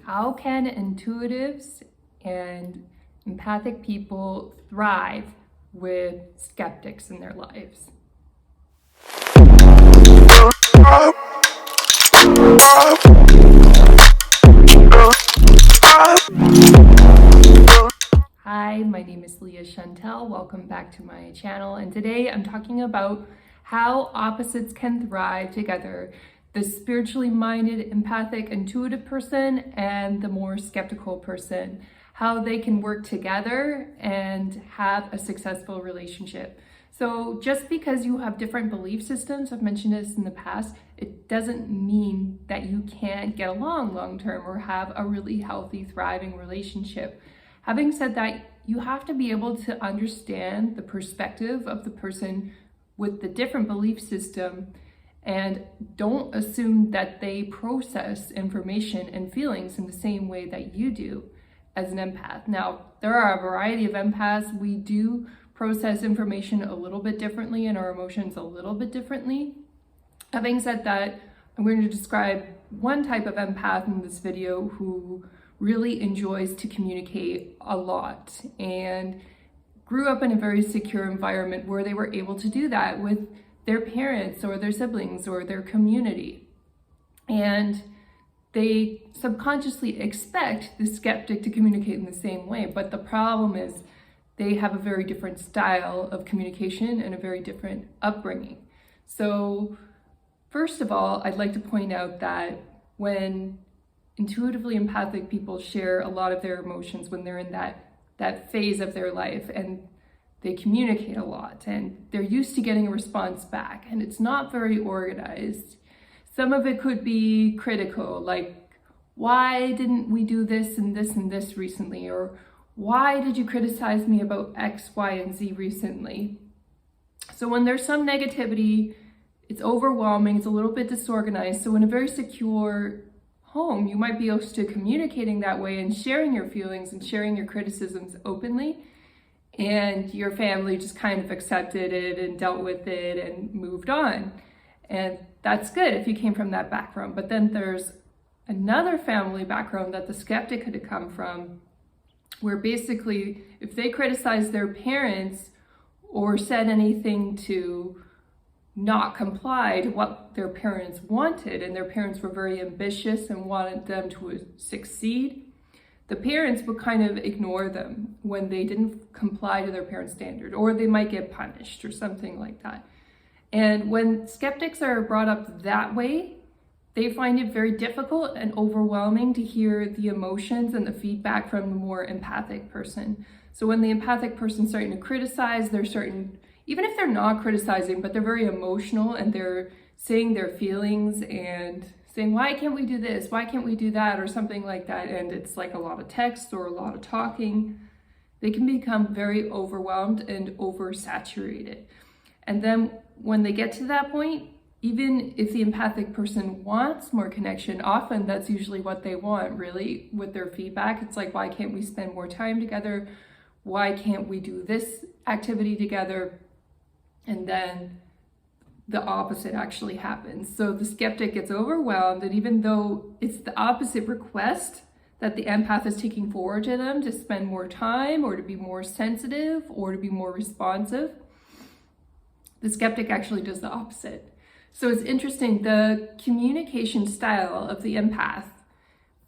How can intuitives and empathic people thrive with skeptics in their lives? Hi, my name is Leah Chantel. Welcome back to my channel. And today I'm talking about how opposites can thrive together. The spiritually minded, empathic, intuitive person and the more skeptical person. How they can work together and have a successful relationship. So just because you have different belief systems, I've mentioned this in the past, it doesn't mean that you can't get along long term or have a really healthy, thriving relationship. Having said that, you have to be able to understand the perspective of the person with the different belief system and don't assume that they process information and feelings in the same way that you do as an empath. Now, there are a variety of empaths. We do process information a little bit differently and our emotions a little bit differently. Having said that, I'm going to describe one type of empath in this video who really enjoys to communicate a lot and grew up in a very secure environment where they were able to do that with their parents or their siblings or their community. And they subconsciously expect the skeptic to communicate in the same way. But the problem is they have a very different style of communication and a very different upbringing. So first of all, I'd like to point out that when intuitively empathic people share a lot of their emotions when they're in that phase of their life and they communicate a lot and they're used to getting a response back and it's not very organized. Some of it could be critical, like, why didn't we do this and this and this recently? Or why did you criticize me about X, Y, and Z recently? So when there's some negativity, it's overwhelming, it's a little bit disorganized. So in a very secure home, you might be used to communicating that way and sharing your feelings and sharing your criticisms openly. And your family just kind of accepted it and dealt with it and moved on. And that's good if you came from that background. But then there's another family background that the skeptic could have come from, where basically if they criticized their parents or said anything to not comply to what their parents wanted, and their parents were very ambitious and wanted them to succeed, the parents would kind of ignore them when they didn't comply to their parents' standard, or they might get punished or something like that. And when skeptics are brought up that way, they find it very difficult and overwhelming to hear the emotions and the feedback from the more empathic person. So when the empathic person's starting to criticize, even if they're not criticizing, but they're very emotional and they're saying their feelings and saying, why can't we do this? Why can't we do that? Or something like that. And it's like a lot of text or a lot of talking. They can become very overwhelmed and oversaturated. And then when they get to that point, even if the empathic person wants more connection, often that's usually what they want, really, with their feedback. It's like, why can't we spend more time together? Why can't we do this activity together? And then the opposite actually happens. So the skeptic gets overwhelmed, and even though it's the opposite request that the empath is taking forward to them to spend more time or to be more sensitive or to be more responsive, the skeptic actually does the opposite. So it's interesting, the communication style of the empath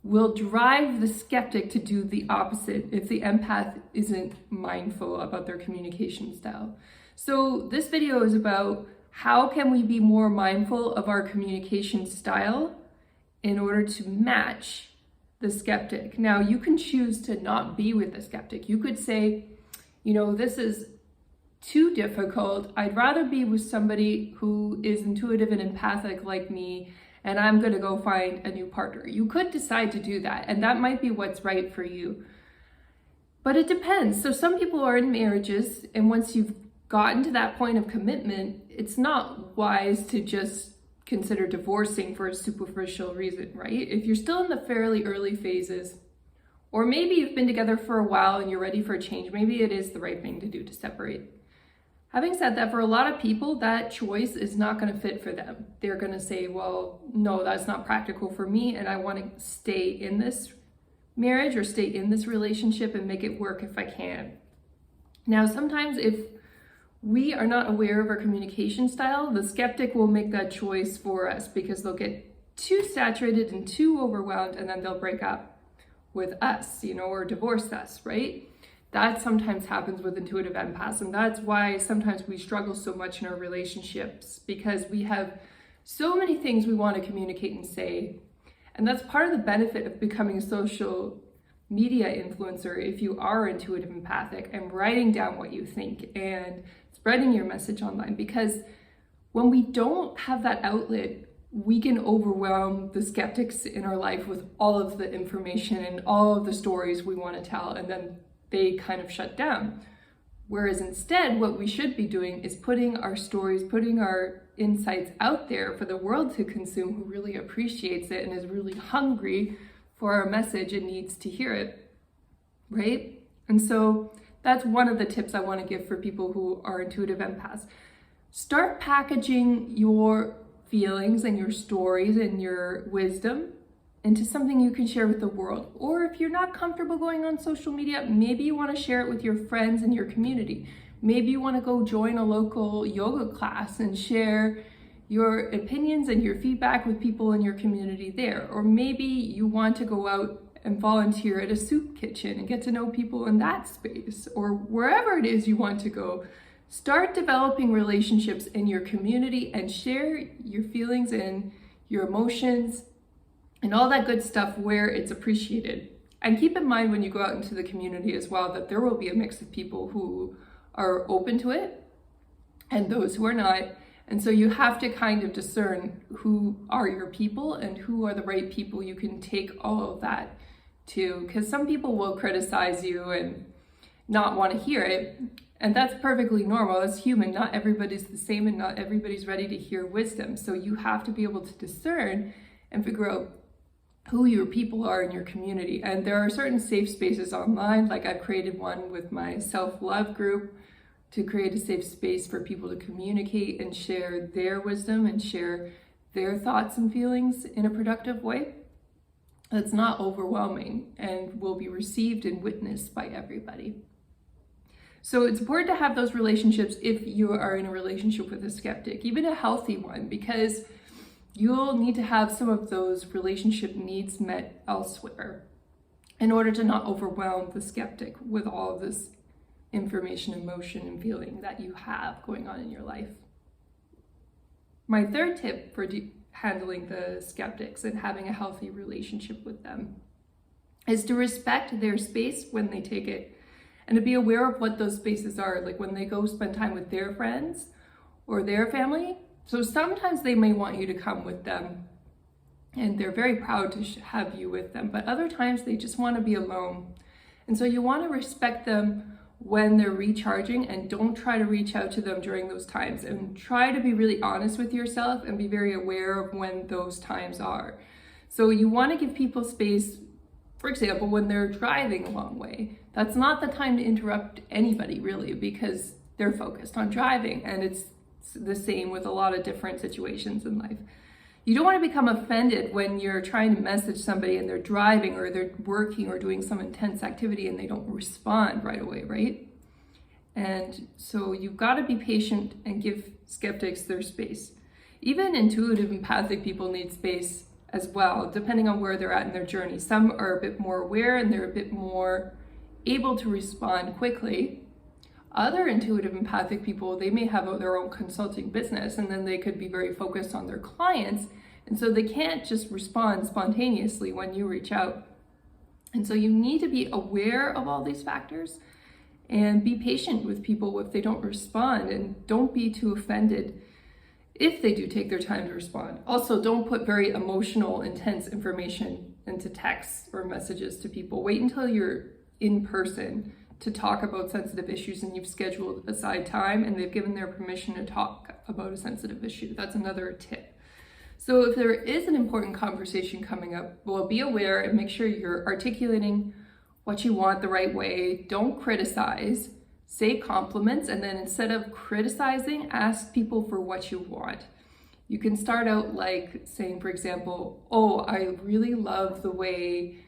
will drive the skeptic to do the opposite if the empath isn't mindful about their communication style. So this video is about how can we be more mindful of our communication style in order to match the skeptic. Now, you can choose to not be with the skeptic. You could say, this is too difficult. I'd rather be with somebody who is intuitive and empathic like me, and I'm going to go find a new partner. You could decide to do that, and that might be what's right for you. But it depends. So some people are in marriages, and once you've gotten to that point of commitment, it's not wise to just consider divorcing for a superficial reason, right? If you're still in the fairly early phases, or maybe you've been together for a while and you're ready for a change, maybe it is the right thing to do to separate. Having said that, for a lot of people, that choice is not going to fit for them. They're going to say, well, no, that's not practical for me, and I want to stay in this marriage or stay in this relationship and make it work if I can. Now, sometimes if we are not aware of our communication style, the skeptic will make that choice for us because they'll get too saturated and too overwhelmed, and then they'll break up with us, or divorce us, right? That sometimes happens with intuitive empaths, and that's why sometimes we struggle so much in our relationships, because we have so many things we want to communicate and say. And that's part of the benefit of becoming a social media influencer if you are intuitive empathic, and writing down what you think and spreading your message online, because when we don't have that outlet, we can overwhelm the skeptics in our life with all of the information and all of the stories we want to tell, and then they kind of shut down. Whereas instead, what we should be doing is putting our stories, putting our insights out there for the world to consume, who really appreciates it and is really hungry for our message and needs to hear it, right? And so that's one of the tips I want to give for people who are intuitive empaths. Start packaging your feelings and your stories and your wisdom into something you can share with the world. Or if you're not comfortable going on social media, maybe you want to share it with your friends in your community. Maybe you want to go join a local yoga class and share your opinions and your feedback with people in your community there. Or maybe you want to go out and volunteer at a soup kitchen and get to know people in that space, or wherever it is you want to go. Start developing relationships in your community and share your feelings and your emotions and all that good stuff where it's appreciated. And keep in mind when you go out into the community as well, that there will be a mix of people who are open to it and those who are not. And so you have to kind of discern who are your people and who are the right people you can take all of that to, because some people will criticize you and not want to hear it. And that's perfectly normal. That's human. Not everybody's the same, and not everybody's ready to hear wisdom. So you have to be able to discern and figure out who your people are in your community. And there are certain safe spaces online, like I've created one with my self-love group to create a safe space for people to communicate and share their wisdom and share their thoughts and feelings in a productive way that's not overwhelming and will be received and witnessed by everybody. So it's important to have those relationships if you are in a relationship with a skeptic, even a healthy one, because you'll need to have some of those relationship needs met elsewhere in order to not overwhelm the skeptic with all of this information, emotion, and feeling that you have going on in your life. My third tip for handling the skeptics and having a healthy relationship with them is to respect their space when they take it, and to be aware of what those spaces are, like when they go spend time with their friends or their family. So sometimes they may want you to come with them and they're very proud to have you with them, but other times they just want to be alone. And so you want to respect them when they're recharging, and don't try to reach out to them during those times, and try to be really honest with yourself and be very aware of when those times are. So you want to give people space, for example, when they're driving a long way. That's not the time to interrupt anybody really, because they're focused on driving, and it's the same with a lot of different situations in life. You don't want to become offended when you're trying to message somebody and they're driving or they're working or doing some intense activity and they don't respond right away, right? And so you've got to be patient and give skeptics their space. Even intuitive empathic people need space as well, depending on where they're at in their journey. Some are a bit more aware and they're a bit more able to respond quickly. Other intuitive empathic people, they may have their own consulting business, and then they could be very focused on their clients, and so they can't just respond spontaneously when you reach out. And so you need to be aware of all these factors and be patient with people if they don't respond, and don't be too offended if they do take their time to respond. Also, don't put very emotional, intense information into texts or messages to people. Wait until you're in person to talk about sensitive issues and you've scheduled aside time and they've given their permission to talk about a sensitive issue. That's another tip. So if there is an important conversation coming up, well, be aware and make sure you're articulating what you want the right way. Don't criticize, say compliments, and then instead of criticizing, ask people for what you want. You can start out like saying, for example, oh, I really love the way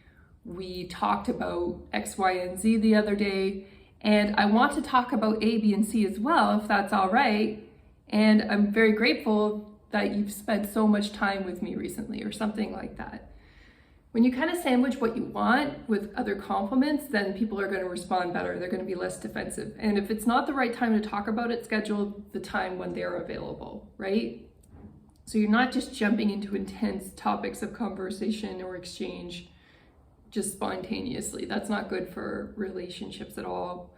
We talked about X, Y, and Z the other day, and I want to talk about A, B, and C as well, if that's all right. And I'm very grateful that you've spent so much time with me recently, or something like that. When you kind of sandwich what you want with other compliments, then people are going to respond better. They're going to be less defensive. And if it's not the right time to talk about it, schedule the time when they're available, right? So you're not just jumping into intense topics of conversation or exchange just spontaneously. That's not good for relationships at all.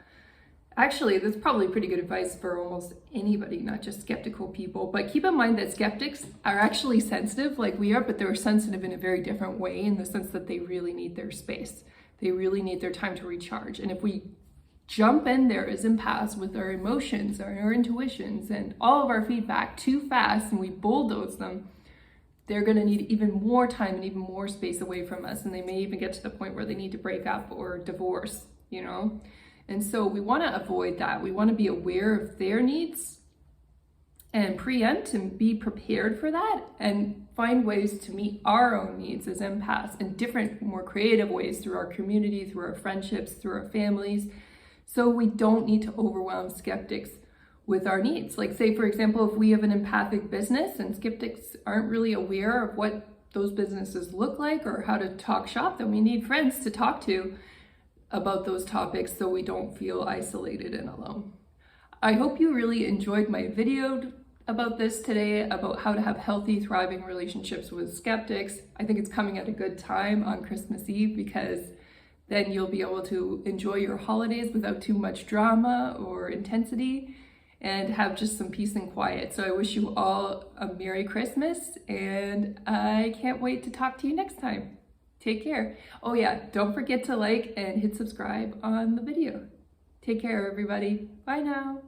Actually, that's probably pretty good advice for almost anybody, not just skeptical people. But keep in mind that skeptics are actually sensitive like we are, but they're sensitive in a very different way, in the sense that they really need their space. They really need their time to recharge. And if we jump in there as empaths with our emotions, our intuitions, and all of our feedback too fast, and we bulldoze them, they're going to need even more time and even more space away from us. And they may even get to the point where they need to break up or divorce, you know? And so we want to avoid that. We want to be aware of their needs and preempt and be prepared for that, and find ways to meet our own needs as empaths in different, more creative ways, through our community, through our friendships, through our families. So we don't need to overwhelm skeptics with our needs. Like, say, for example, if we have an empathic business and skeptics aren't really aware of what those businesses look like or how to talk shop, then we need friends to talk to about those topics so we don't feel isolated and alone. I hope you really enjoyed my video about this today, about how to have healthy, thriving relationships with skeptics. I think it's coming at a good time on Christmas Eve, because then you'll be able to enjoy your holidays without too much drama or intensity, and have just some peace and quiet. So I wish you all a Merry Christmas, and I can't wait to talk to you next time. Take care. Oh yeah, don't forget to like and hit subscribe on the video. Take care, everybody. Bye now.